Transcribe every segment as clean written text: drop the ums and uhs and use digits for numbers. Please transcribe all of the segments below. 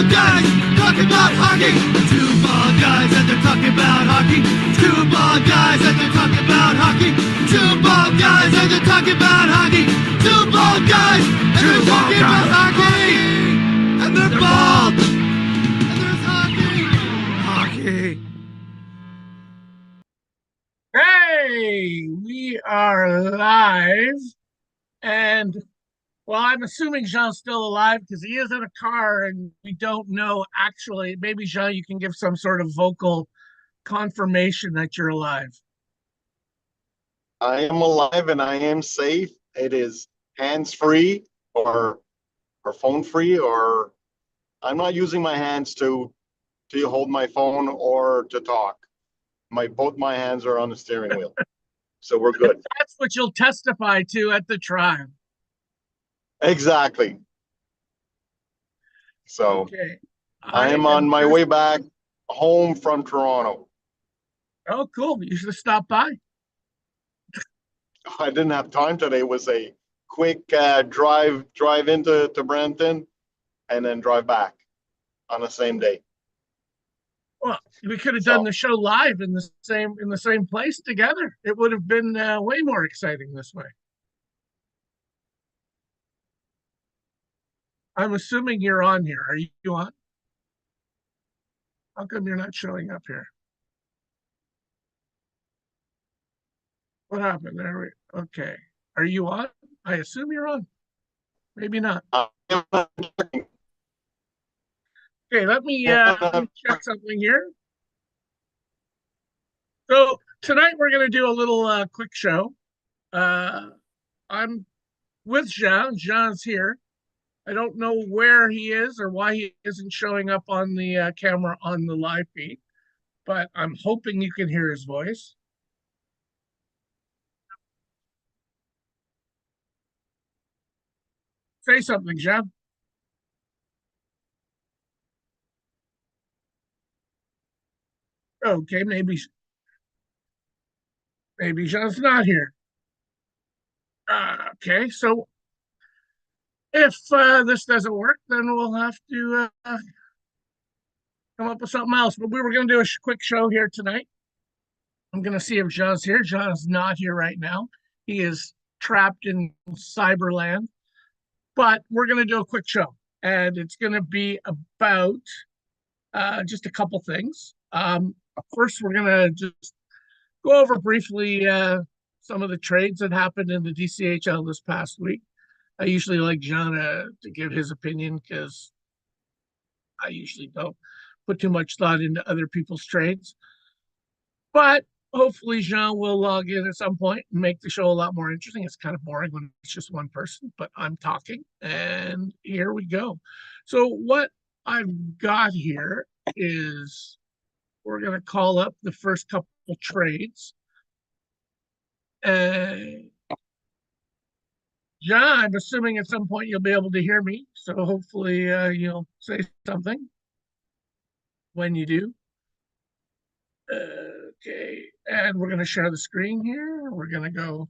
guys talking about hockey. Two bald guys and they're talking about hockey. Two bald guys and they're talking about hockey. Two bald guys and they're talking about hockey. Two bald guys and they're talking about hockey. And they're bald. And there's hockey. Hockey. Hey, we are live, and well, I'm assuming Jean's still alive because he is in a car and we don't know actually. Maybe Jean, you can give some sort of vocal confirmation that you're alive. I am alive and I am safe. It is hands-free or phone-free, or I'm not using my hands to hold my phone or to talk. Both my hands are on the steering wheel. So we're good. That's what you'll testify to at the trial. Exactly. So okay. I am on my way back home from Toronto. Oh, cool. You should have stopped by. I didn't have time today. It was a quick drive into Brampton and then drive back on the same day. Well, we could have done the show live in the same place together. It would have been way more exciting this way. I'm assuming you're on here. Are you on? How come you're not showing up here? What happened there? Okay. Are you on? I assume you're on. Maybe not. Okay, let me check something here. So tonight we're going to do a little quick show. I'm with Jean. Jean's here. I don't know where he is or why he isn't showing up on the camera on the live feed, but I'm hoping you can hear his voice. Say something, Jean. Okay, maybe Jean's not here. Okay, so if this doesn't work, then we'll have to come up with something else. But we were going to do a quick show here tonight. I'm going to see if Jean's here. Jean is not here right now. He is trapped in Cyberland. But we're going to do a quick show, and it's going to be about just a couple things. First, we're going to just go over briefly some of the trades that happened in the DCHL this past week. I usually like Jean to give his opinion because I usually don't put too much thought into other people's trades. But hopefully Jean will log in at some point and make the show a lot more interesting. It's kind of boring when it's just one person, but I'm talking, and here we go. So what I've got here is we're going to call up the first couple trades. John, I'm assuming at some point you'll be able to hear me, so hopefully you'll say something when you do. Okay, and we're going to share the screen here. We're going to go.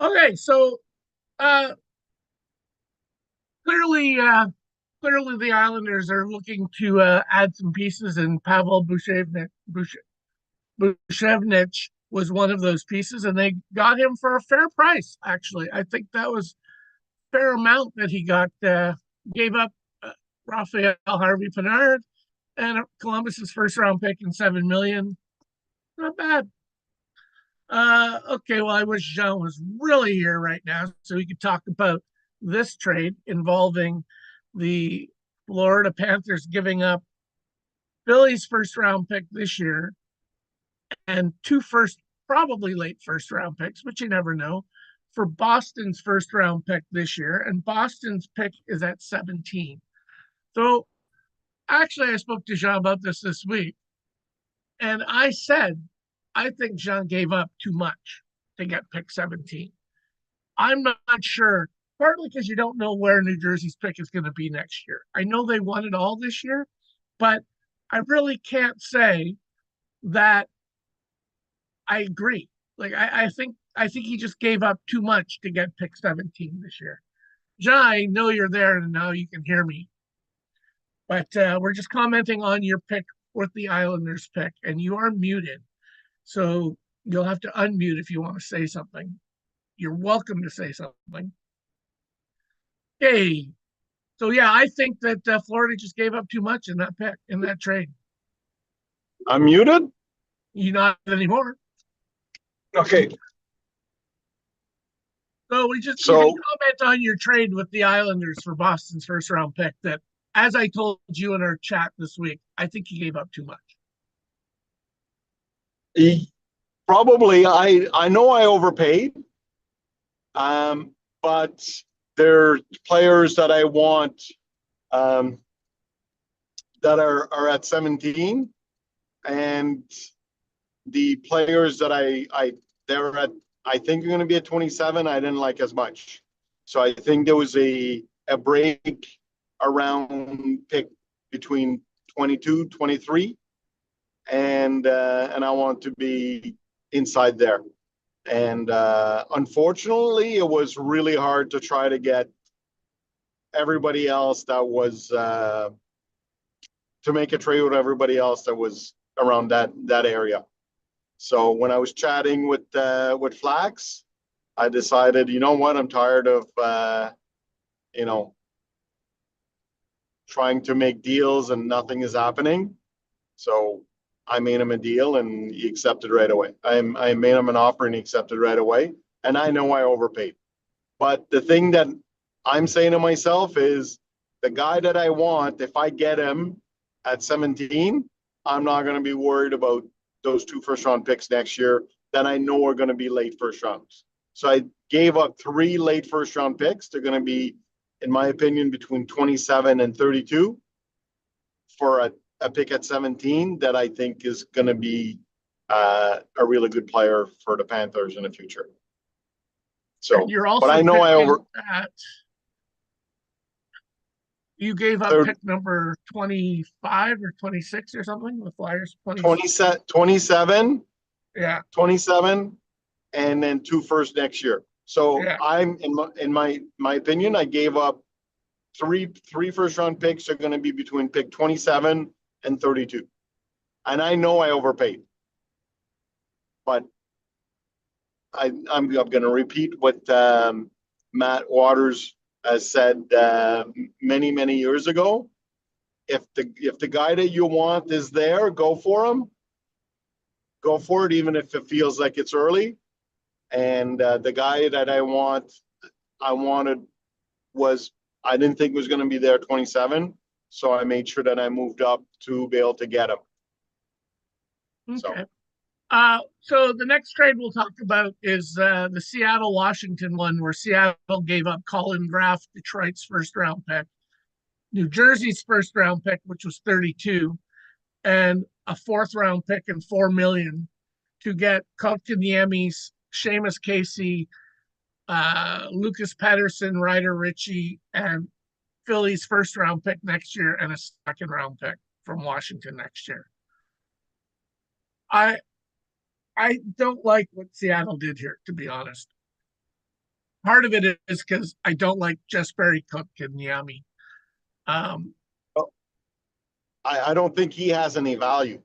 Okay, so clearly the Islanders are looking to add some pieces, and Pavel Buchnevich was one of those pieces, and they got him for a fair price, actually. I think that was a fair amount that he got, gave up Raphael Harvey-Pinard and Columbus's first-round pick and $7 million. Not bad. Okay, well, I wish Jean was really here right now so we could talk about this trade involving the Florida Panthers giving up Philly's first-round pick this year and probably late first-round picks, but you never know, for Boston's first-round pick this year, and Boston's pick is at 17. So actually, I spoke to Jean about this week, and I said, I think Jean gave up too much to get pick 17. I'm not sure, partly because you don't know where New Jersey's pick is going to be next year. I know they won it all this year, but I really can't say that I agree. Like, I think he just gave up too much to get pick 17 this year. Jean, I know you're there and now you can hear me. But we're just commenting on your pick with the Islanders pick, and you are muted. So you'll have to unmute if you want to say something. You're welcome to say something. Okay. So yeah, I think that Florida just gave up too much in that pick, in that trade. I'm muted. You not anymore. Okay. So you can So comment on your trade with the Islanders for Boston's first round pick. That, as I told you in our chat this week, I think he gave up too much. probably I know I overpaid, but there are players that I want that are at 17, and the players that they're at, I think are going to be at 27. I didn't like as much, so I think there was a break around pick between 22, 23, and I want to be inside there. And unfortunately, it was really hard to try to get everybody else that was to make a trade with everybody else that was around that area. So when I was chatting with Flax, I decided, you know what, I'm tired of trying to make deals and nothing is happening. So I made him a deal and he accepted right away. I made him an offer and he accepted right away. And I know I overpaid. But the thing that I'm saying to myself is the guy that I want, if I get him at 17, I'm not going to be worried about those 2 first round picks next year that I know are going to be late first rounds. So I gave up 3 late first round picks. They're going to be, in my opinion, between 27 and 32 for a pick at 17 that I think is going to be a really good player for the Panthers in the future. So, you're also, but I know you gave up pick number 25 or 26 or something, the Flyers. 27. Yeah. 27, and then 2 first next year. So yeah. I'm in my opinion, I gave up three first round picks are going to be between pick 27 and 32. And I know I overpaid. But I'm going to repeat what Matt Waters has said many years ago. If the guy that you want is there, go for him. Go for it, even if it feels like it's early. And the guy that I wanted I didn't think was going to be there 27. So I made sure that I moved up to be able to get him. Okay. So the next trade we'll talk about is the Seattle-Washington one, where Seattle gave up Colin Graff, Detroit's first round pick, New Jersey's first round pick, which was 32, and a 4th round pick and $4 million to get Kotkaniemi's, Seamus Casey, Lucas Pettersson, Ryder Ritchie, and Philly's first round pick next year and a 2nd round pick from Washington next year. I don't like what Seattle did here, to be honest. Part of it is because I don't like Jesperi Kotkaniemi. I don't think he has any value.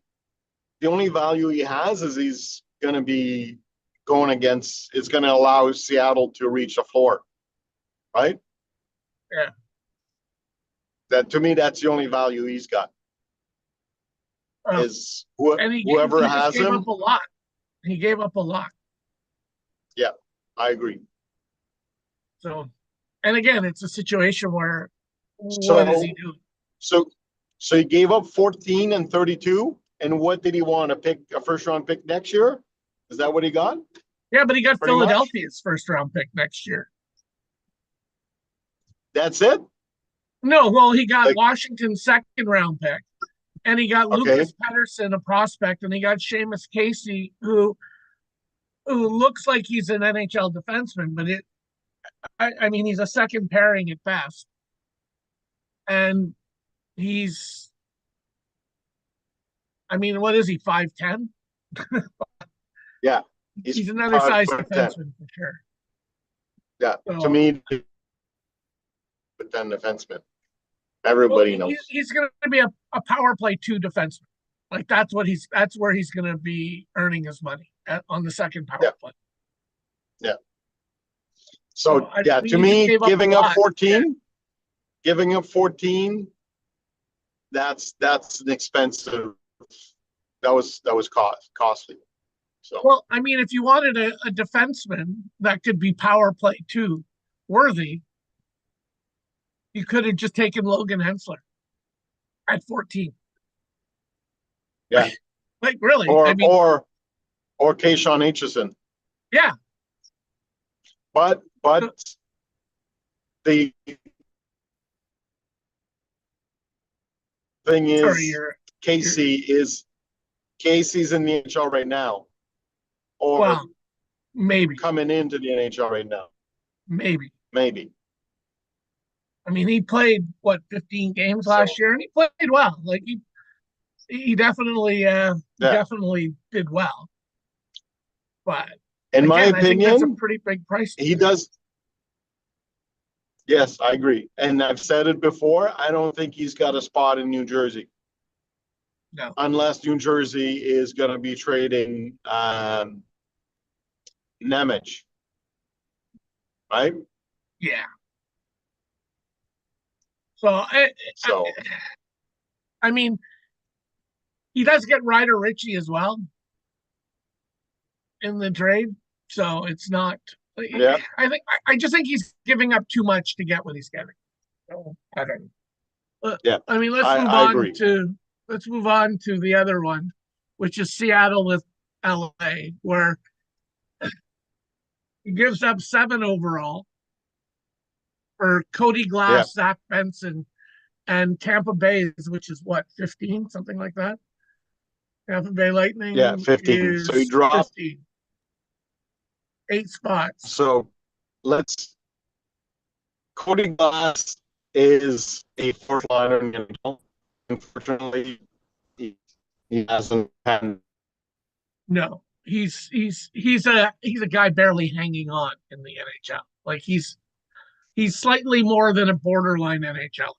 The only value he has is he's going to be going against, it's going to allow Seattle to reach a floor, right? Yeah. That, to me, that's the only value he's got. Is whoever has him. He gave up a lot. He gave up a lot. Yeah, I agree. So, and again, it's a situation where what is he doing? So he gave up 14 and 32. And what did he want? A first round pick next year? Is that what he got? Yeah, but he got Philadelphia's first round pick next year. That's it? No, well, he got Washington's 2nd round pick. And he got Lucas Pettersson, a prospect, and he got Seamus Casey, who looks like he's an NHL defenseman, but I mean, he's a 2nd pairing at best. And he's, I mean, what is he, 5'10"? Yeah. He's another size defenseman for sure. Yeah, so, to me, 10 defenseman. Everybody knows. He's going to be a power play 2 defenseman. Like that's where he's going to be earning his money on the second power play. Yeah. So I mean, to me, giving up 14, that's an expensive. That was costly. So well, I mean, if you wanted a defenseman that could be power play 2 worthy, you could have just taken Logan Hensler at 14. yeah, Like really, or I mean, or Kayshawn Aitchison. yeah. But the thing Sorry, is, Casey's in the NHL right now, or well, maybe coming into the NHL right now. maybe. I mean, he played 15 games last year, and he played well. Like he definitely definitely did well. But in my again, I think that's a opinion, pretty big price. he does. Yes, I agree, and I've said it before. I don't think he's got a spot in New Jersey. No, Unless New Jersey is going to be trading Nemec, right? yeah. So I mean, he does get Ryder Ritchie as well in the trade, so it's not. Yeah. I just think he's giving up too much to get what he's getting. So, I don't know. Yeah. I mean, I agree. let's move on to the other one, which is Seattle with LA, where he gives up 7 overall for Cody Glass, Zach Benson, and Tampa Bay, which is what, 15, something like that. Tampa Bay Lightning, 15. So he dropped 15. 8 spots. So Cody Glass is a fourth liner in the NHL. Unfortunately, he hasn't had. No, he's a guy barely hanging on in the NHL. Like he's slightly more than a borderline NHL.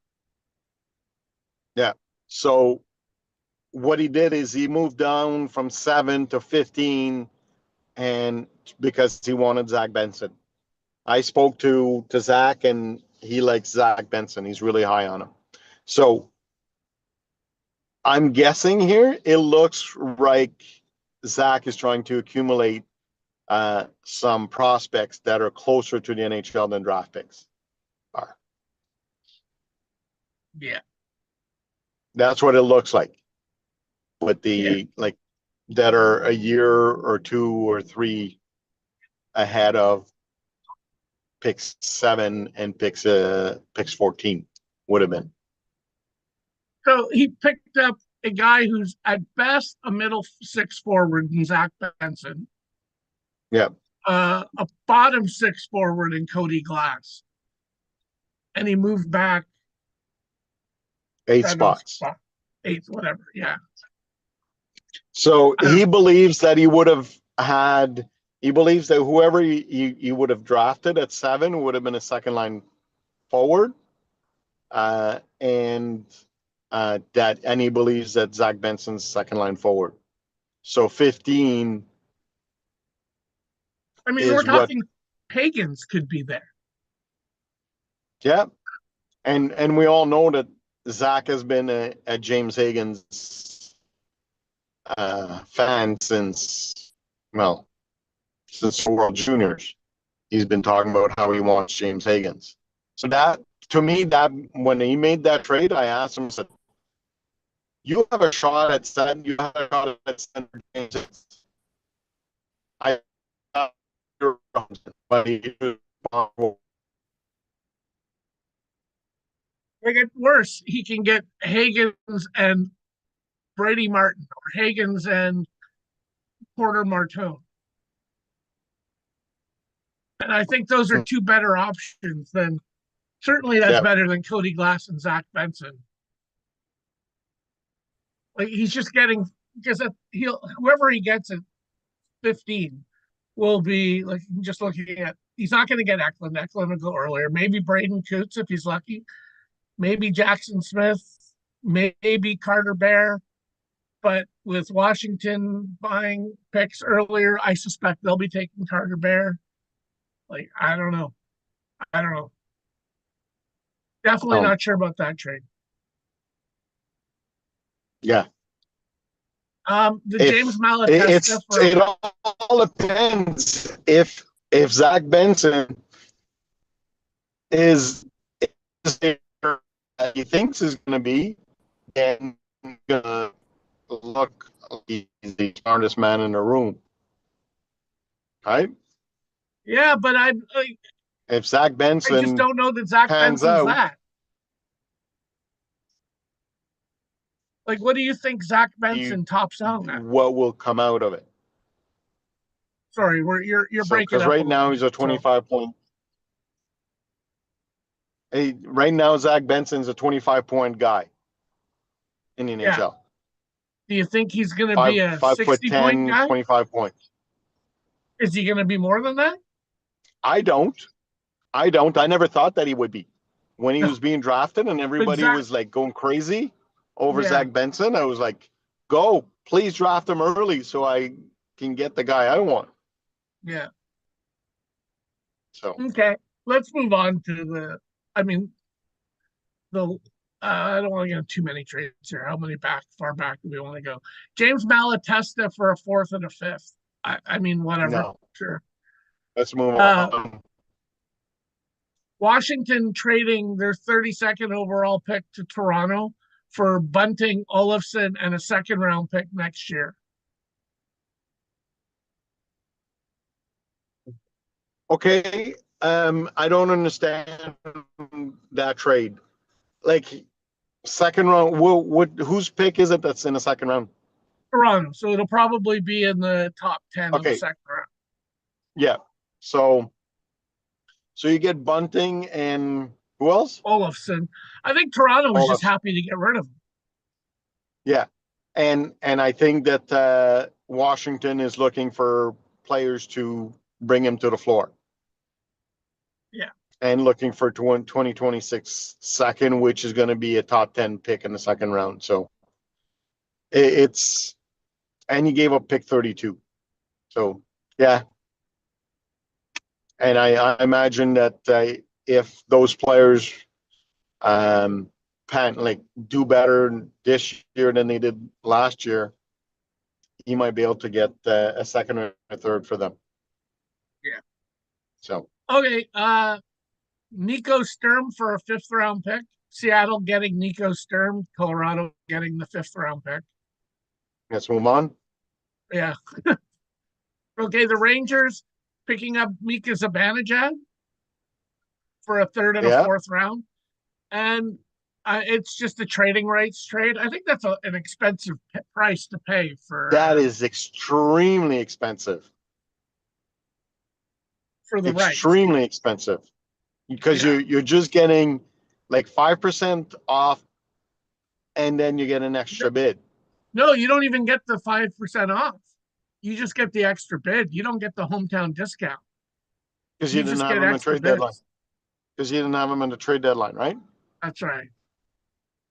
Yeah. So what he did is he moved down from 7 to 15, and because he wanted Zach Benson. I spoke to Zach, and he likes Zach Benson. He's really high on him. So I'm guessing here it looks like Zach is trying to accumulate some prospects that are closer to the NHL than draft picks are. Yeah. That's what it looks like. With the that are a year or 2 or 3 ahead of picks 7 and picks 14 would have been. So he picked up a guy who's at best a middle 6 forward in Zach Benson. Yeah. A bottom 6 forward in Cody Glass. And he moved back 8 spots. 8, whatever. Yeah. So he believes that he would have had. He believes that whoever he would have drafted at 7 would have been a second line forward, and he believes that Zach Benson's second line forward. So 15. I mean, we're talking Hagens could be there. Yeah, and we all know that Zach has been a James Hagens fan since World Juniors. He's been talking about how he wants James Hagens. So that, to me, that when he made that trade, I asked him, I said, you have a shot at center, you have a shot at center James Hagens. But he They get worse. He can get Hagens and Brady Martin, or Hagens and Porter Martone. And I think those are 2 better options than, certainly that's better than Cody Glass and Zach Benson. Like he's just getting, because whoever he gets at 15 will be like, just looking at, he's not going to get Eklund. Eklund will go earlier. Maybe Braden Coots if he's lucky. maybe Jackson Smith, maybe Carter Bear. But with Washington buying picks earlier, I suspect they'll be taking Carter Bear. Like, I don't know. I don't know. Definitely Um, not sure about that trade. yeah. The If James Malatesta for it all depends if Zach Benson is there he thinks is going to be, and gonna look like he's the smartest man in the room, right? yeah, but If Zach I just Benson don't know that Zach pans Benson's out, that. Like, what do you think Zach Benson tops out at? what will come out of it? Sorry, you're So, breaking because up a right little now bit. he's a So 25 point. Hey, right now Zach Benson's a 25-point guy in the yeah, NHL. do you think he's going to be a Five foot 60-point 10, guy? 25 points. Is he going to be more than that? I don't. I never thought that he would be. When he No, was being drafted and but everybody Zach, was like going crazy over yeah, Zach Benson, I was like, go, please draft him early so I can get the guy I want. yeah. So, Okay, let's move on to the. I mean, the. I don't want to get too many trades here. How many far back do we want to go? James Malatesta for a fourth and a fifth. I mean, whatever. no, Sure. let's move Uh, on. Washington trading their 32nd overall pick to Toronto for Bunting, Olofsson, and a second round pick next year. Okay, I don't understand that trade. Like, second round, whose pick is it that's in the second round? Toronto. So it'll probably be in the top 10 of the Okay, second round. yeah. So you get Bunting and who else? Olofsson. I think Toronto was just Olaf. happy to get rid of him. Yeah, and I think that Washington is looking for players to bring him to the floor. Yeah. And looking for 2026 second, which is going to be a top 10 pick in the second round. So it's and he gave up pick 32. So yeah, and I imagine that if those players do better this year than they did last year, he might be able to get a second or a third for them. Yeah. So Okay. Nico Sturm for a fifth round pick. Seattle getting Nico Sturm. Colorado getting the fifth round pick. let's move on. Yeah. Okay. The Rangers picking up Mika Zibanejad for a third and a Yeah, fourth round. And it's just a trading rights trade. I think that's an expensive price to pay that is extremely expensive. the rights. Extremely expensive because Yeah. you're just getting like 5% off, and then you get an extra bid. No, you don't even get the 5% off. You just get the extra bid. You don't get the hometown discount. Because you You didn't just have get them in extra trade deadline. bids. Because you didn't have them in the trade deadline, right? That's right.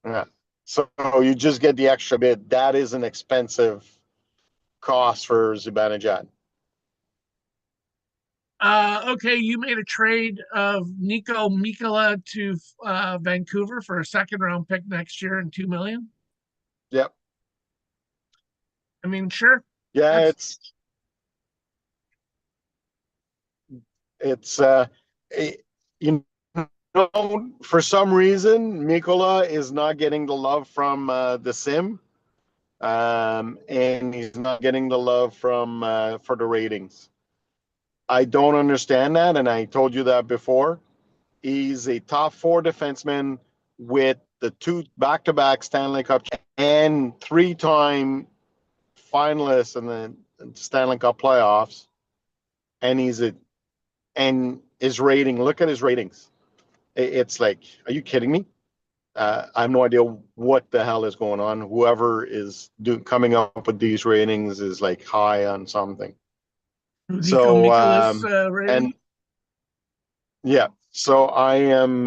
Yeah. So you just get the extra bid. That is an expensive cost for Zibanejad. Okay, you made a trade of Nico Mikkola to Vancouver for a second round pick next year and 2 million. Yep. I mean, sure. Yeah, That's it's you know, for some reason Mikola is not getting the love from the sim, and he's not getting the love from for the ratings. I don't understand that, and I told you that before. He's a top four defenseman with the two back-to-back Stanley Cup and three-time finalist in the Stanley Cup playoffs, and his rating. Look at his ratings. It's like, are you kidding me? I have no idea what the hell is going on. Whoever is coming up with these ratings is like high on something. Nico So Mikola's rating. and yeah, so I am.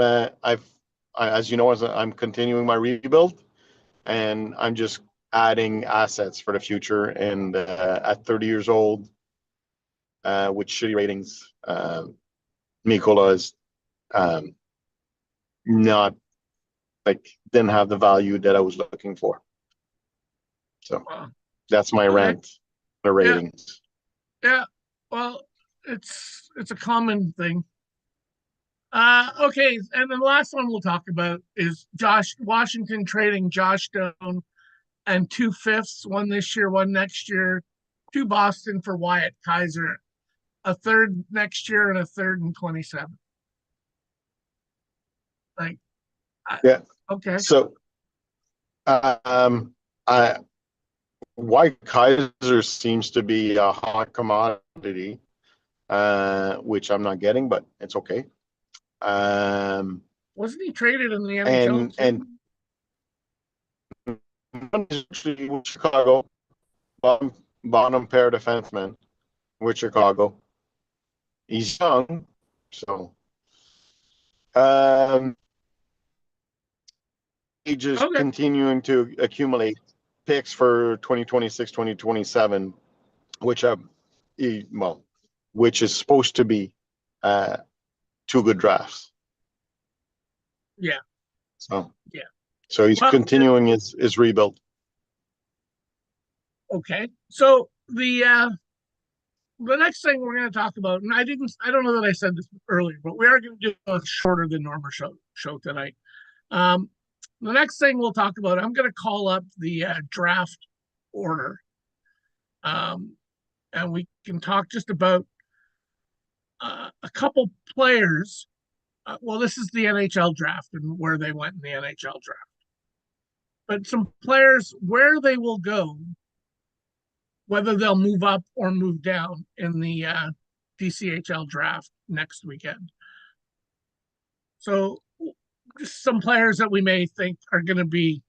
as you know, as I'm continuing my rebuild, and I'm just adding assets for the future. And at 30 years old, with shitty ratings, Mikola is not like didn't have the value that I was looking for. So that's my rant. The ratings. Yeah. Well, it's a common thing. Okay, and then the last one we'll talk about is Josh Washington trading Josh Stone and 2/5, one this year, one next year, to Boston for Wyatt Kaiser, a third next year and a third in 27. Like, Yeah. Okay. So, I White Kaiser seems to be a hot commodity, which I'm not getting, but it's okay. Wasn't he traded in the NHL and Chicago, bottom pair defenseman with Chicago. He's young, so he just continuing to accumulate picks for 2026, 2027, which which is supposed to be two good drafts. Yeah. So he's continuing his rebuild. Okay. So the next thing we're going to talk about, and I don't know that I said this earlier, but we are going to do a shorter than normal show tonight. The next thing we'll talk about, I'm going to call up the draft order, and we can talk just about a couple players. Well, this is the NHL draft and where they went in the NHL draft, but some players where they will go, whether they'll move up or move down in the DCHL draft next weekend. So just some players that we may think are going to be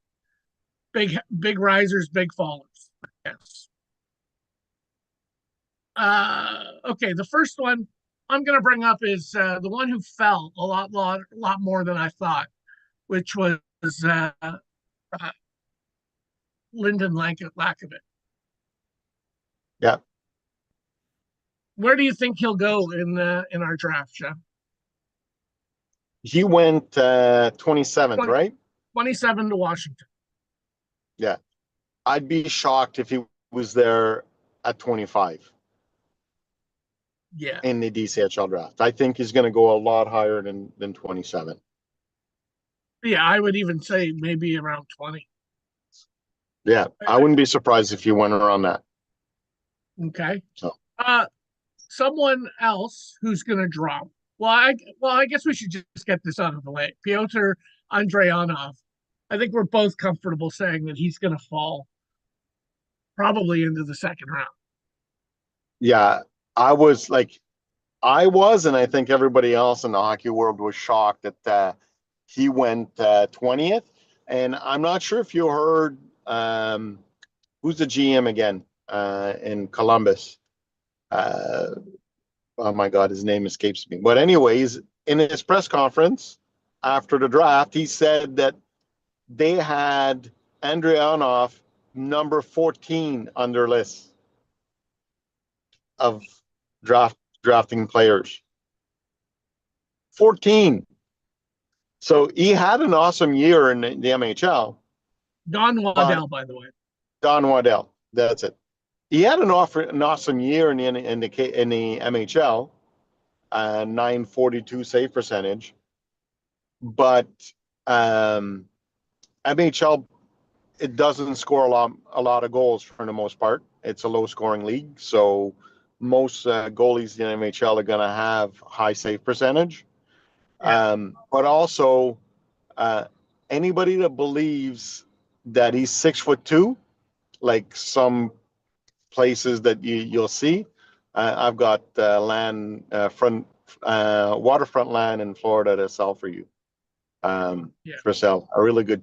big risers, big fallers. Yes. Okay, the first one I'm going to bring up is the one who fell a lot more than I thought, which was Lyndon Lakovic. Yeah. Where do you think he'll go in our draft, Jeff? He went 27th, right? 27 to Washington. Yeah. I'd be shocked if he was there at 25. Yeah. In the DCHL draft. I think he's going to go a lot higher than 27. Yeah, I would even say maybe around 20. Yeah, I wouldn't be surprised if you went around that. Okay. So, someone else who's going to drop. Well, I guess we should just get this out of the way. Pyotr Andreanov. I think we're both comfortable saying that he's going to fall probably into the second round. Yeah, I was, and I think everybody else in the hockey world was shocked that he went 20th. And I'm not sure if you heard who's the GM again in Columbus. Oh my God, his name escapes me. But anyways, in his press conference after the draft, he said that they had Andreanov number 14 on their list of drafting players. 14. So he had an awesome year in the MHL. Don Waddell, by the way. Don Waddell, that's it. He had an awesome year in the MHL, 942 save percentage, but MHL, it doesn't score a lot of goals for the most part. It's a low scoring league, so most goalies in the MHL are going to have high save percentage. But also, anybody that believes that he's 6'2", like some places that you'll see, I've got waterfront land in Florida to sell for you. For sale, a really good,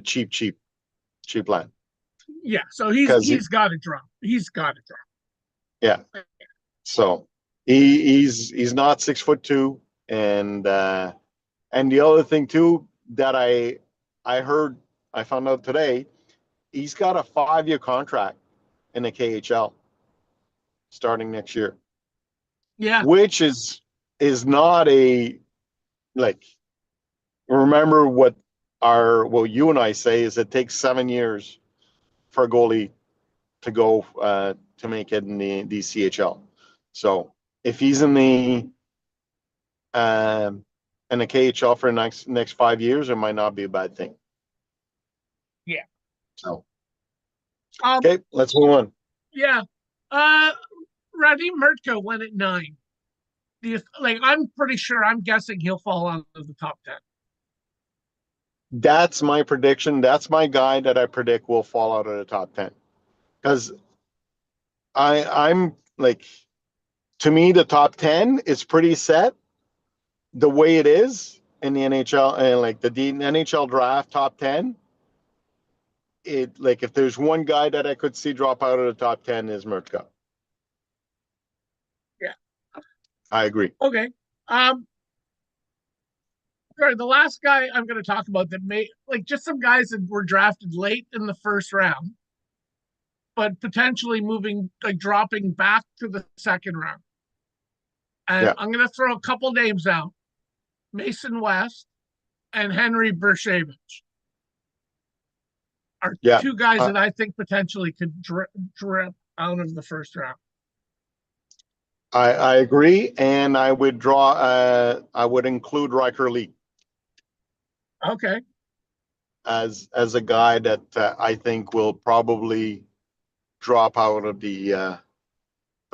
cheap land. Yeah, so he's got to drop. He's got to drop. Yeah, so he's not 6'2", and the other thing too, that I heard, I found out today, he's got a 5-year contract in the KHL starting next year, Yeah. which is not a, like, remember what you and I say is it takes 7 years for a goalie to go to make it in the CHL. So if he's in the KHL for the next 5 years, it might not be a bad thing. Yeah. So Um, okay, let's move on. yeah. Radim Murtko went at 9. Do you like? I'm pretty sure. I'm guessing he'll fall out of the top 10. That's my prediction. That's my guy that I predict will fall out of the top 10. Because I'm like, to me, the top 10 is pretty set the way it is in the NHL, and like the NHL draft top 10. It, like, if there's one guy that I could see drop out of the top 10 is Murtka. Yeah. I agree. Okay. Sorry, the last guy I'm going to talk about that may like just some guys that were drafted late in the first round, but potentially moving like dropping back to the second round. And Yeah. I'm going to throw a couple names out: Mason West and Henry Bershevich are Yeah. two guys that I think potentially could drip out of the first round. I agree, and I would I would include Riker Lee Okay. as a guy that I think will probably drop out of the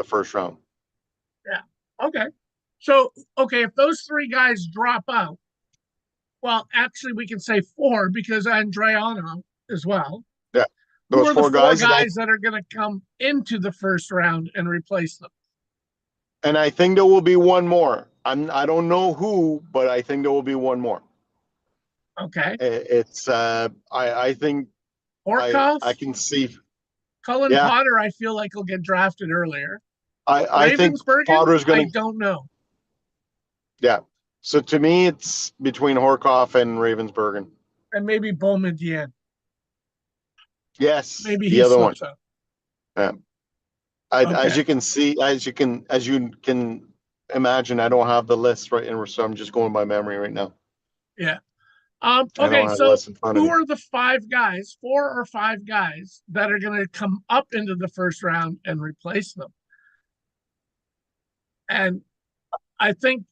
first round. Yeah. Okay. So, okay, if those three guys drop out, well, actually, we can say 4 because Andreano as well. Yeah, Who those are the four four guys, guys that are going to come into the first round and replace them? and I think there will be one more. I don't know who, but I think there will be one more. Okay. It's I think Horkoff, I can see. Cullen Yeah, Potter, I feel like will get drafted earlier. I think Ravensburgen, Potter's I gonna. don't know. Yeah, so to me, it's between Horkoff and Ravensburgen. And maybe Bowman Dien. Yes, Maybe the he other one. slips out. Yeah. Okay. As you can see, as you can imagine, I don't have the list right in, so I'm just going by memory right now. Yeah. I Okay, don't have the so list in front of who me. are the 5 guys, 4 or 5 guys that are going to come up into the first round and replace them? And I think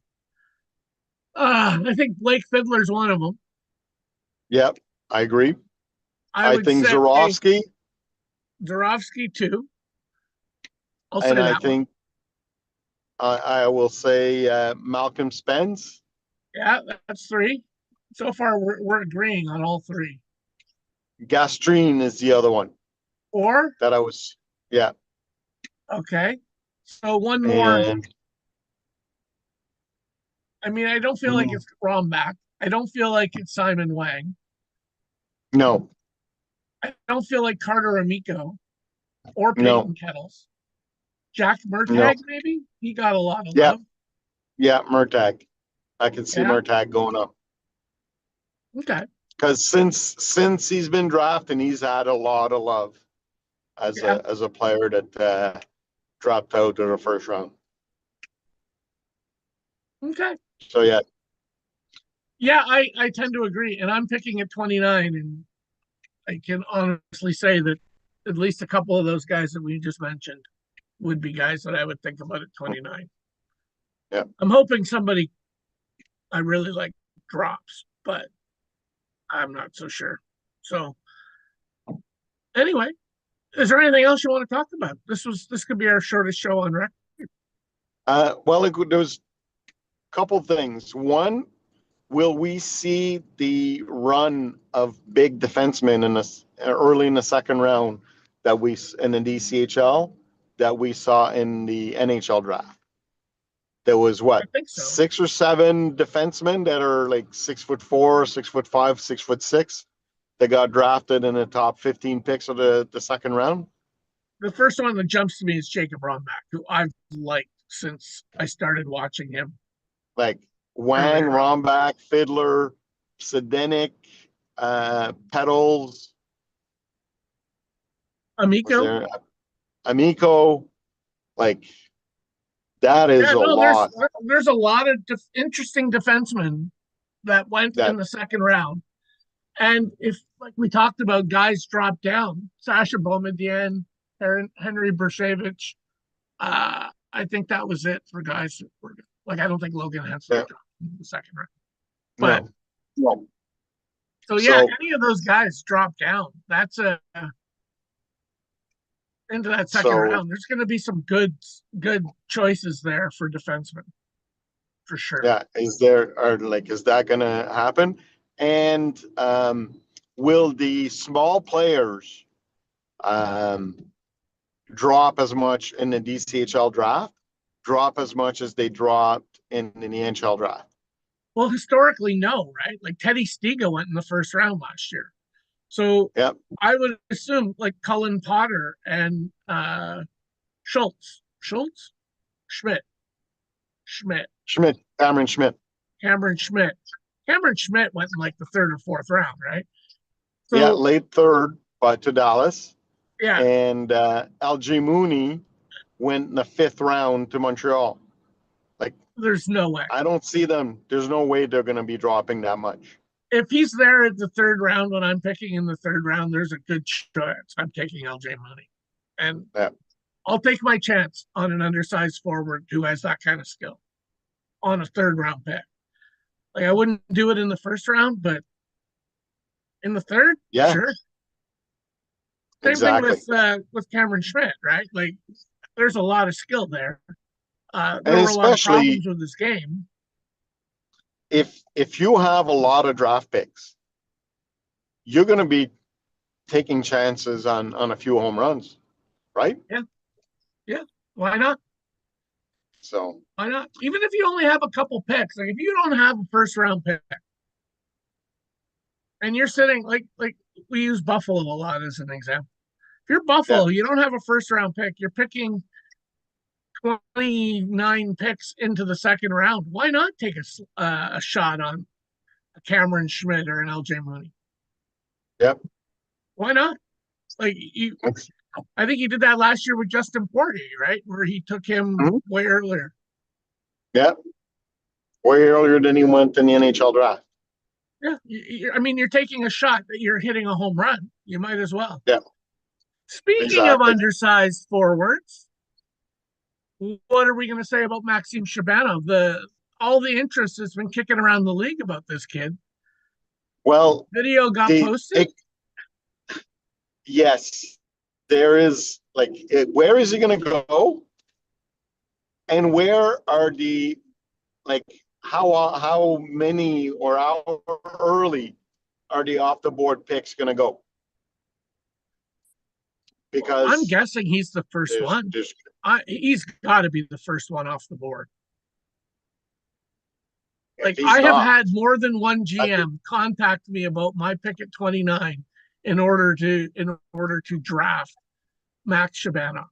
Blake Fiddler's one of them. Yep, I agree. I I would think say Zorofsky, Zarovsky too. I'll say and I that one. think I will say Malcolm Spence. Yeah, that's 3. So far, we're agreeing on all 3. Gastrine is the other one 4. that I was. Yeah, Okay. So one more. and I mean, I don't feel like it's Rombach. I don't feel like it's Simon Wang. no, I don't feel like Carter Amico or no, Peyton Kettles. Jack no. Murtagh, maybe? He got a lot of Yeah, love. yeah, Murtagh. I can see Yeah. Murtagh going up Okay. because since he's been drafted, he's had a lot of love Yeah. as a player that dropped out in the first round. Okay. So yeah, Yeah, I tend to agree. And I'm picking at 29. And I can honestly say that at least a couple of those guys that we just mentioned would be guys that I would think about at 29. yeah. I'm hoping somebody I really like drops, but I'm not so sure. So anyway, is there anything else you want to talk about? This could be our shortest show on record. Well, there was a couple things. One, will we see the run of big defensemen in this early in the second round that we in the DCHL that we saw in the NHL draft? There was I what, think so. 6 or 7 defensemen that are like 6'4", 6'5", 6'6", that got drafted in the top 15 picks of the second round. The first one that jumps to me is Jacob Rombach, who I've liked since I started watching him. Like Wang, Rombach, Fiddler, Sedenic, Petals, was Amico. there Amico, like that is Yeah, a no, lot there's a lot of interesting defensemen that went that in the second round. And if, like we talked about, guys drop down, Sasha Boumedienne, Henry Bershevich, I think that was it for guys that were like, I don't think Logan Hensler yeah, dropped in the second round. But no. No. so yeah, So any of those guys drop down. That's into that second so round. There's going to be some good choices there for defensemen for sure. yeah, is that gonna happen? And will the small players um drop as much in the DCHL draft, drop as much as they dropped in the NHL draft? Well, historically, no, right? Like Teddy Stiga went in the first round last year. So Yep. I would assume like Cullen Potter and Schultz, Schmidt, Cameron Schmidt. Cameron Schmidt. Cameron Schmidt went in like the third or fourth round, right? Yeah, So late third, but to Dallas. yeah, And LG Mooney went in the fifth round to Montreal. Like, there's no way. I don't see them. There's no way they're going to be dropping that much. If he's there at the third round when I'm picking in the third round, there's a good chance I'm taking LJ Mooney. And Yeah. I'll take my chance on an undersized forward who has that kind of skill on a third round pick. Like I wouldn't do it in the first round, but in the third, Yeah, sure. Same exactly. thing with Cameron Schmidt, right? Like there's a lot of skill there. There And were a lot of especially problems with this game. if you have a lot of draft picks, you're going to be taking chances on a few home runs, right? Yeah. Why not? So Why not? Even if you only have a couple picks, like if you don't have a first round pick and you're sitting like we use Buffalo a lot as an example. If you're yeah, Buffalo, you don't have a first round pick, you're picking 29 picks into the second round. Why not take a shot on a Cameron Schmidt or an LJ Mooney? yep. Why not? Like I think he did that last year with Justin Porter, right? Where he took him Mhm. way earlier. Yeah, way earlier than he went in the NHL draft. Yeah, I mean, you're taking a shot that you're hitting a home run. You might as well. Yeah, Speaking of exactly. undersized forwards, what are we going to say about Maxim Shabanov? All the interest has been kicking around the league about this kid. Well, Video got posted. Yes, there is where is he going to go? And where are the like how many or how early are the off the board picks going to go? Because I'm guessing he's the first one. He's got to be the first one off the board. Like I have had more than one GM contact me about my pick at 29 in order to draft Max Shabanov.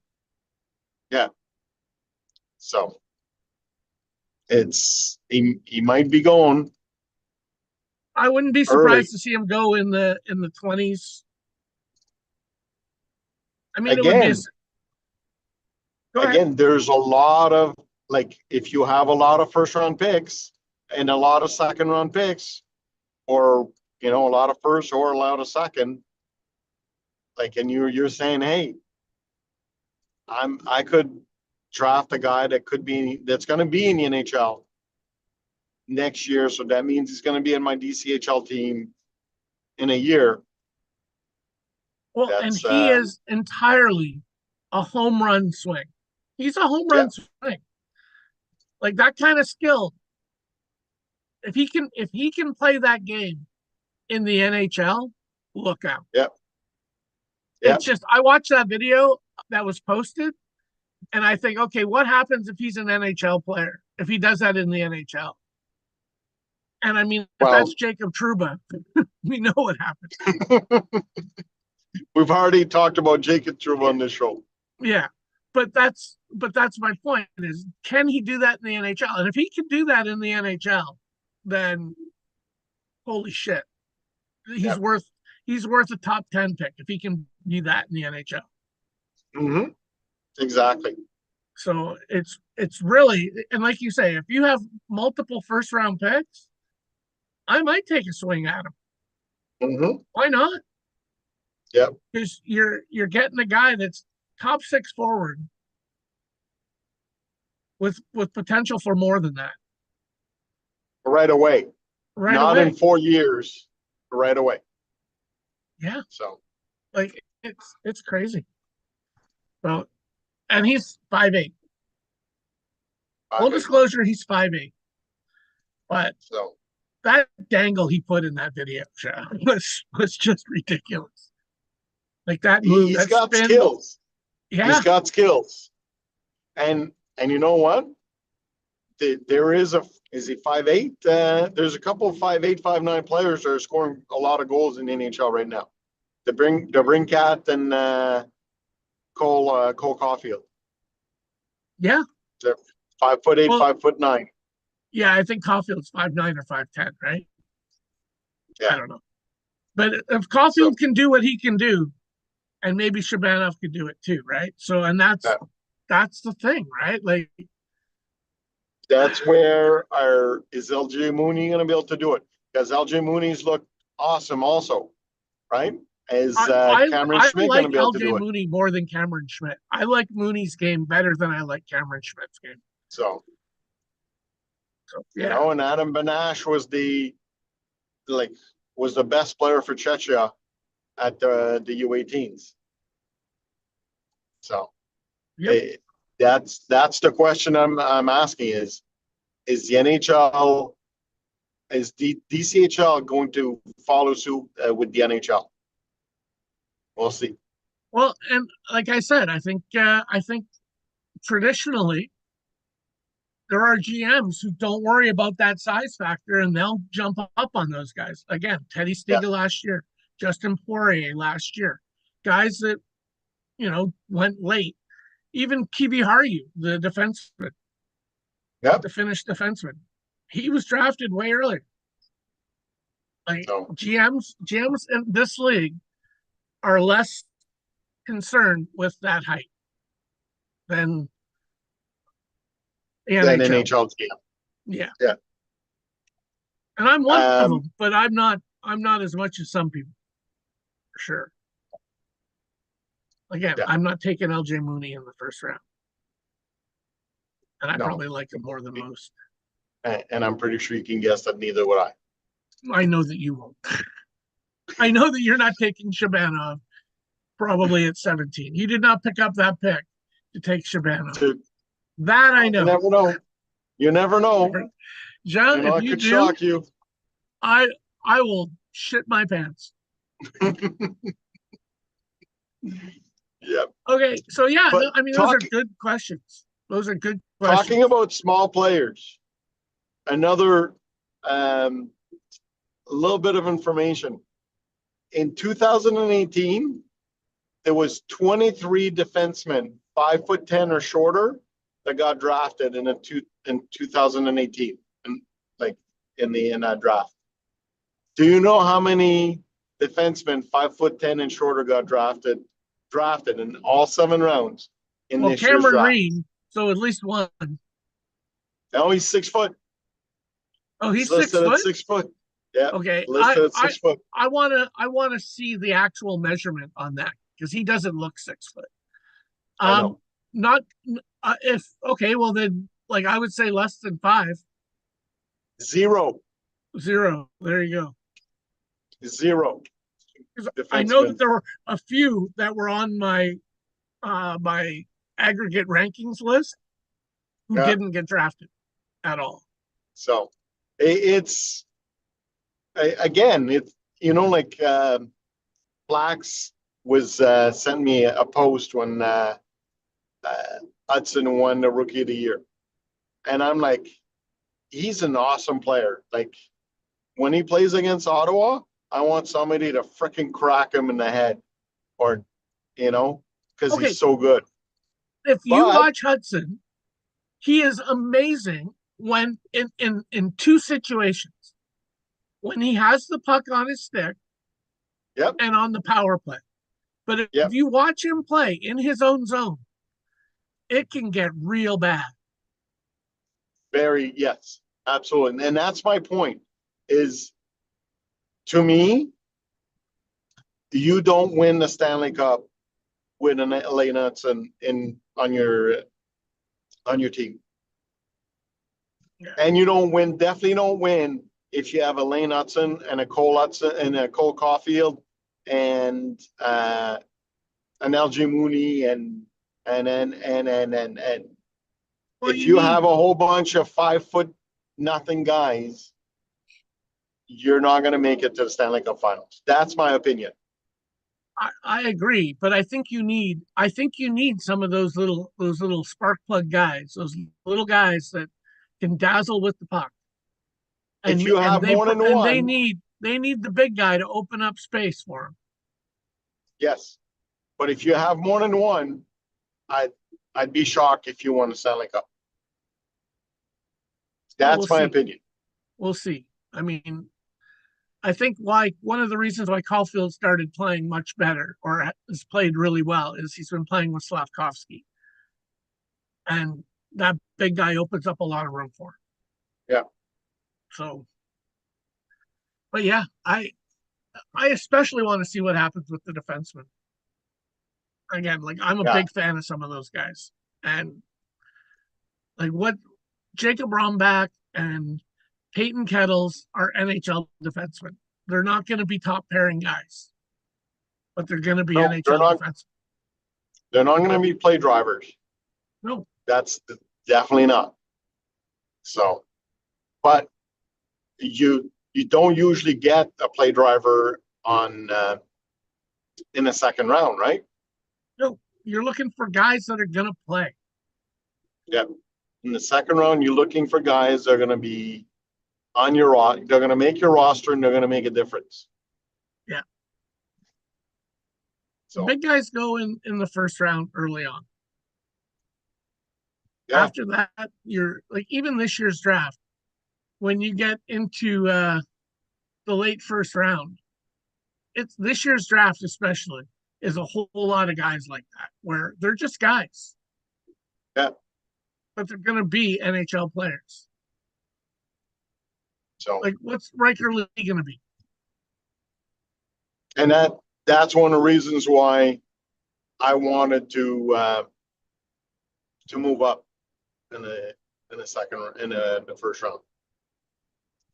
Yeah. So he might be going. I wouldn't be surprised early. to see him go in the 20s. I mean, Again, Again, there's a lot of if you have a lot of first round picks and a lot of second round picks, or a lot of first or a lot of second, and you're saying, hey, I could draft a guy that's going to be in the NHL next year, so that means he's going to be in my DCHL team in a year. Well, and he is entirely a home run swing. He's a home run swing. Like that kind of skill. If he can play that game in the NHL, look out. Yep. It's just I watched that video that was posted, and I think, okay, what happens if he's an NHL player? If he does that in the NHL? And I mean, if that's Jacob Trouba, we know what happens. We've already talked about Jacob Trouba on this show. Yeah. But that's my point is, can he do that in the NHL? And if he can do that in the NHL, then holy shit, he's Yep. worth he's worth a top 10 pick if he can be that in the NHL. Mm-hmm. Exactly. So it's really, and like you say, if you have multiple first round picks, I might take a swing at him. Mm-hmm. Why not? Yep. Because you're getting a guy that's top six forward with potential for more than that Right away. right Not away. in 4 years. Right away. Yeah, So like it's crazy. Well, and he's 5'8". I Full think disclosure, he's 5'8". But so. that dangle he put in that video was just ridiculous. Like that move, He's that got spin. skills. He's Yeah, got skills. And you know what? There is he 5'8"? There's a couple of 5'8", 5'9" players that are scoring a lot of goals in the NHL right now. The Cat and Cole Caulfield. yeah. They're 5'8", Well, 5'9". yeah, I think Caulfield's 5'9" or 5'10", right? I Yeah. don't know. But if So Caulfield can do what he can do, and maybe Shabanov could do it too, right? So, and that, that's the thing, right? Like, that's where is LJ Mooney going to be able to do it? Because LJ Mooney's looked awesome also, right? Is Cameron I Schmidt going to like be able to LJ do it? Mooney more than Cameron Schmidt. I like Mooney's game better than I like Cameron Schmidt's game. So, So you yeah, know, and Adam Banash like was the best player for Czechia at the U18s. So yep. that's the question I'm asking is the NHL is the DCHL going to follow suit with the NHL? We'll see. Well, and like I said, I think traditionally there are GMs who don't worry about that size factor and they'll jump up on those guys. Again, Teddy Yeah. Stiga last year, Justin Poirier last year, guys that went late. Even Kivi Haru, the defenseman, Yep. the Finnish defenseman, he was drafted way earlier. Like So GMs in this league are less concerned with that height than the then NHL. NHL GM. Yeah. Yeah. And I'm one of them, but I'm not as much as some people, for sure. Again, Yeah. I'm not taking LJ Mooney in the first round. And I No. probably like him more than most. And I'm pretty sure you can guess that neither would I. I know that you won't. I know that you're not taking Shabanov probably at 17. You did not pick up that pick to take Shabanov. That I know. You never know. You never know. John, You know, if it you could do, shock you. I will shit my pants. Yep. Okay, so yeah, But no, I mean those are good questions. Those are good questions. Talking about small players, another a little bit of information. In 2018, there was 23 defensemen 5'10" or shorter that got drafted in 2018, and like in that draft. Do you know how many defensemen 5'10" and shorter got drafted in all 7 rounds in Well, this year's Cameron draft? Reed, so at least one. No, he's 6 foot. Oh, he's listed 6 at foot. 6 foot. Yeah. Okay, Listed at 6 foot. I wanna see the actual measurement on that because he doesn't look 6 foot. I know. Not if okay, well then, like I would say less than 5. 0. 0. There you go. 0. I know that there were a few that were on my my aggregate rankings list who didn't get drafted at all. So it's again, it's like Flax was sent me a post when Hudson won the Rookie of the Year, and I'm like, he's an awesome player. Like when he plays against Ottawa, I want somebody to freaking crack him in the head, or because he's so good. If you watch Hudson, he is amazing when in 2 situations. when he has the puck on his stick Yep. and on the power play. But if Yep. you watch him play in his own zone, it can get real bad. Yes, absolutely. And that's my point is, to me, you don't win the Stanley Cup with an LA Nuts in on your team. Yeah. And you definitely don't win if you have a Lane Hudson and a Cole Hudson and a Cole Caulfield and an LG Mooney and Well, if you have a whole bunch of 5 foot nothing guys, you're not going to make it to the Stanley Cup Finals. That's my opinion. I agree, but I think you need some of those little spark plug guys, those little guys that can dazzle with the puck. If you have more than one, they need the big guy to open up space for them. Yes, but if you have more than one, I'd be shocked if you won the Stanley Cup. That's my opinion. We'll see. I mean, I think one of the reasons why Caulfield started playing much better or has played really well is he's been playing with Slafkovsky. And that big guy opens up a lot of room for him. Yeah. So, but yeah, I especially want to see what happens with the defensemen. Again, like I'm a big fan of some of those guys. And like what Jacob Rombach and Peyton Kettles are NHL defensemen. They're not going to be top pairing guys, but they're going to be NHL defensemen. They're not going to be play drivers. No, that's definitely not. So, but you don't usually get a play driver on in the second round, right? No, you're looking for guys that are going to play. Yeah, in the second round, you're looking for guys that are going to be on your roster. They're going to make your roster and they're going to make a difference. Yeah. So big guys go in the first round early on. Yeah. After that, you're like even this year's draft, when you get into the late first round, it's this year's draft especially is a whole lot of guys like that where they're just guys. Yeah. But they're going to be NHL players. So like what's Riker Lee going to be? And that's one of the reasons why I wanted to move up in the first round.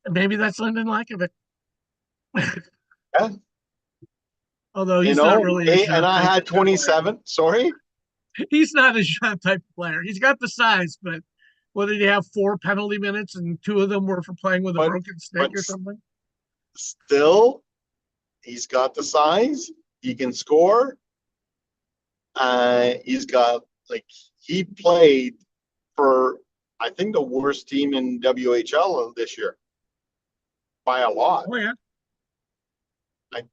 And maybe that's Lyndon Lakovic. Yeah. Although he's not really. And I had 27. Sorry? He's not a shot type of player. He's got the size, but what did he have? 4 penalty minutes, and 2 of them were for playing with a broken stick or something? Still, he's got the size. He can score. He's got, he played for, I think, the worst team in WHL this year by a lot. Oh, yeah.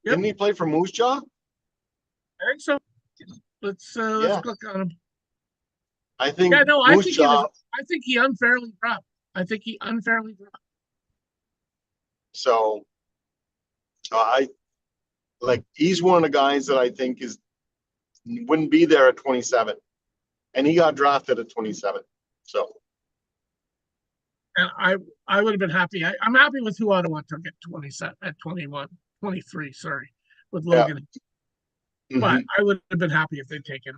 Didn't he play for Moose Jaw? I think so. Let's click on him. I think. Yeah, no, I think he unfairly dropped. So he's one of the guys that I think wouldn't be there at 27, and he got drafted at 27. So. And I would have been happy. I'm happy with who Ottawa took at 23, sorry, with Logan. Yeah. But I would have been happy if they'd taken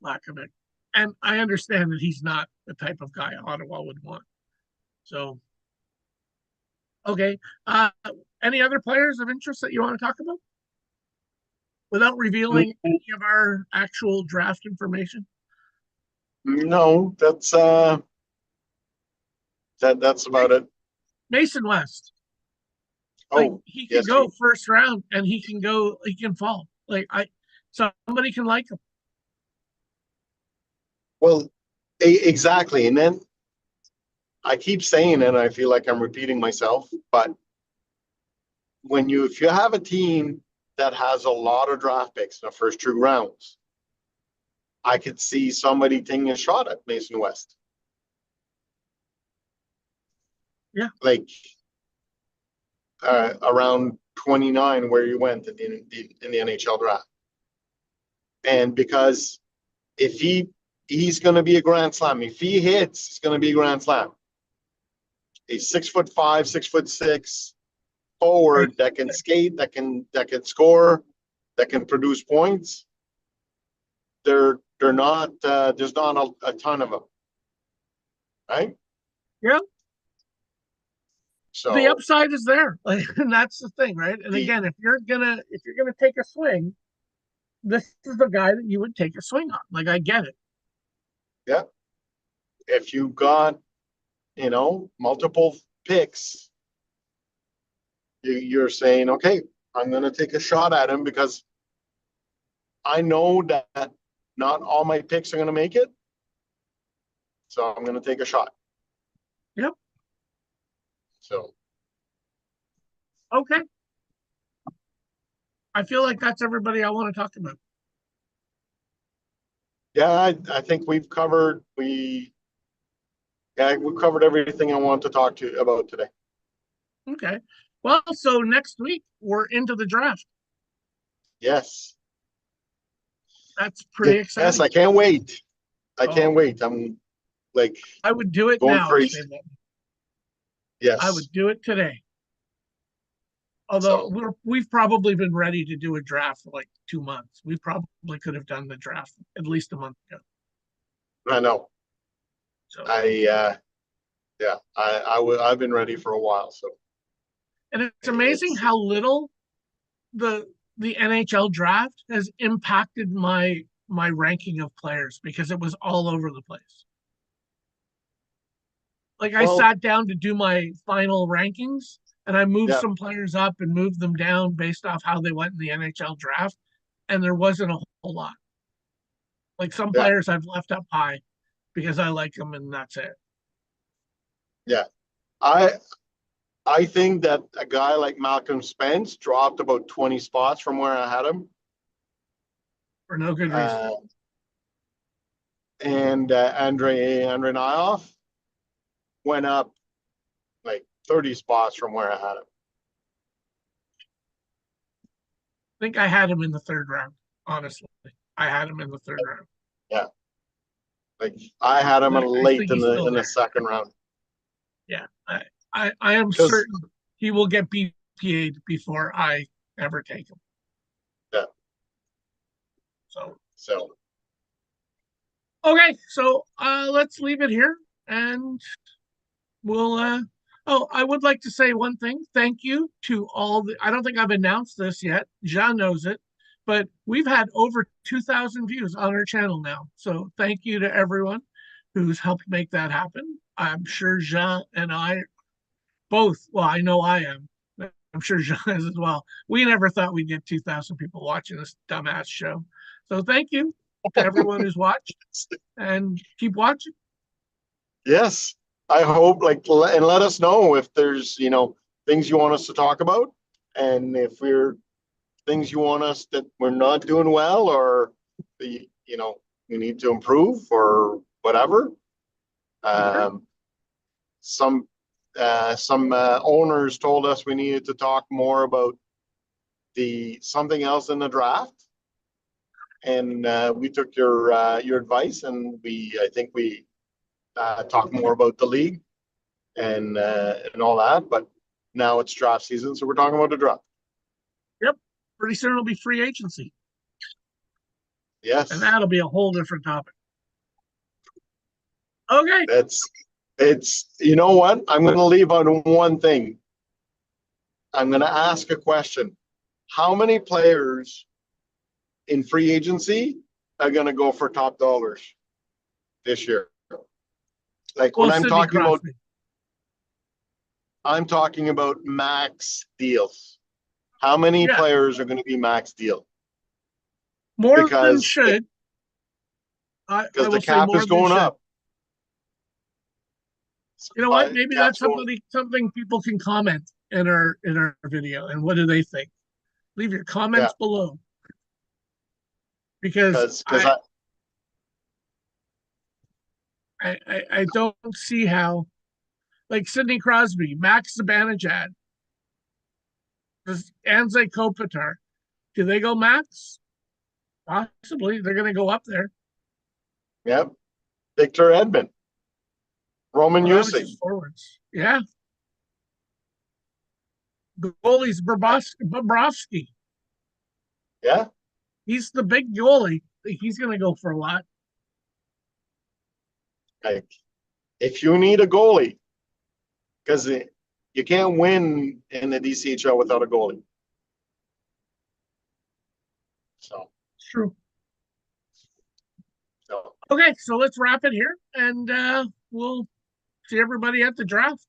Lakovic. And I understand that he's not the type of guy Ottawa would want. So, okay. Any other players of interest that you want to talk about? Without revealing any of our actual draft information? No, that's about it. Mason West. He can go first round and he can fall. Somebody can like him. Well, exactly. And then I keep saying it, and I feel like I'm repeating myself, but if you have a team that has a lot of draft picks in the first 2 rounds, I could see somebody taking a shot at Mason West. Yeah. around 29 where he went in the NHL draft. And because if he's going to be a grand slam, if he hits, he's going to be a grand slam. A 6'5", 6'6" forward that can skate, that can score, that can produce points. They're not. There's not a ton of them, right? Yeah. So the upside is there, like, and that's the thing, right? And again, if you're gonna take a swing, this is the guy that you would take a swing on. Like, I get it. Yeah. If you got, multiple picks, you're saying, okay, I'm going to take a shot at him because I know that not all my picks are going to make it. So I'm going to take a shot. Yep. So. Okay. I feel like that's everybody I want to talk about. Yeah, I think we've covered everything I want to talk to you about today. Okay. Well, so next week we're into the draft. Yes. That's pretty exciting. Yes, I can't wait. I can't wait. I'm like, I would do it going now. crazy. Yes. I would do it today. Although we've probably been ready to do a draft for like 2 months. We probably could have done the draft at least a month ago. I know. So I've been ready for a while. So, and it's amazing how little the NHL draft has impacted my ranking of players, because it was all over the place. Like, I sat down to do my final rankings, and I moved some players up and moved them down based off how they went in the NHL draft, and there wasn't a whole lot. Like, some players I've left up high because I like them, and that's it. Yeah, I think that a guy like Malcolm Spence dropped about 20 spots from where I had him for no good reason. And Andrei Nyoff went up like 30 spots from where I had him. I think I had him in the third round. Honestly, I had him in the third round. Yeah, like I had him late in the second round. Yeah, I am certain he will get BPA'd before I ever take him. Yeah. So. Okay, so let's leave it here, and we'll. I would like to say one thing. Thank you to all the. I don't think I've announced this yet. Jean knows it, but we've had over 2,000 views on our channel now. So thank you to everyone who's helped make that happen. I'm sure Jean and I both. Well, I know I am. I'm sure Jean is as well. We never thought we'd get 2,000 people watching this dumbass show. So thank you to everyone who's watched, and keep watching. Yes, I hope, and let us know if there's, things you want us to talk about, and if we're things you want us that we're not doing well, or we need to improve or whatever. Some owners told us we needed to talk more about something else in the draft. And we took your advice, and I think we talked more about the league and all that. But now it's draft season, so we're talking about the draft. Yep, pretty soon it'll be free agency. Yes, and that'll be a whole different topic. Okay, it's you know what? I'm going to leave on one thing. I'm going to ask a question. How many players in free agency are going to go for top dollars this year? Like, when I'm talking about max deals. How many players are going to be max deal? More than should. Because the cap is going up. You know what? Maybe that's something people can comment in our video. And what do they think? Leave your comments below. Because I don't see how, like Sidney Crosby, Max Zibanejad, Does Anze Kopitar, do they go max? Possibly. They're going to go up there. Yep. Victor Edmond. Roman Well, that was Yusey. just forwards. Yeah. Goalie's Bobrovsky. Yeah. He's the big goalie. He's going to go for a lot. Like, if you need a goalie, because you can't win in the DCHL without a goalie. So, It's true. so Okay, so let's wrap it here, and we'll see everybody at the draft.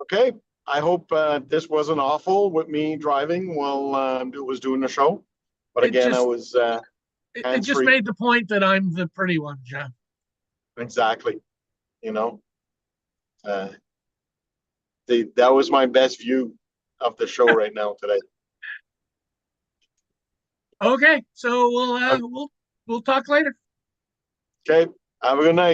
okay. I hope this wasn't awful with me driving while it was doing the show. But It again, I just was it hands just free. made the point that I'm the pretty one, Jeff. Exactly. You know, uh, that was my best view of the show right now today. Okay, so we'll talk later. Okay. Have a good night.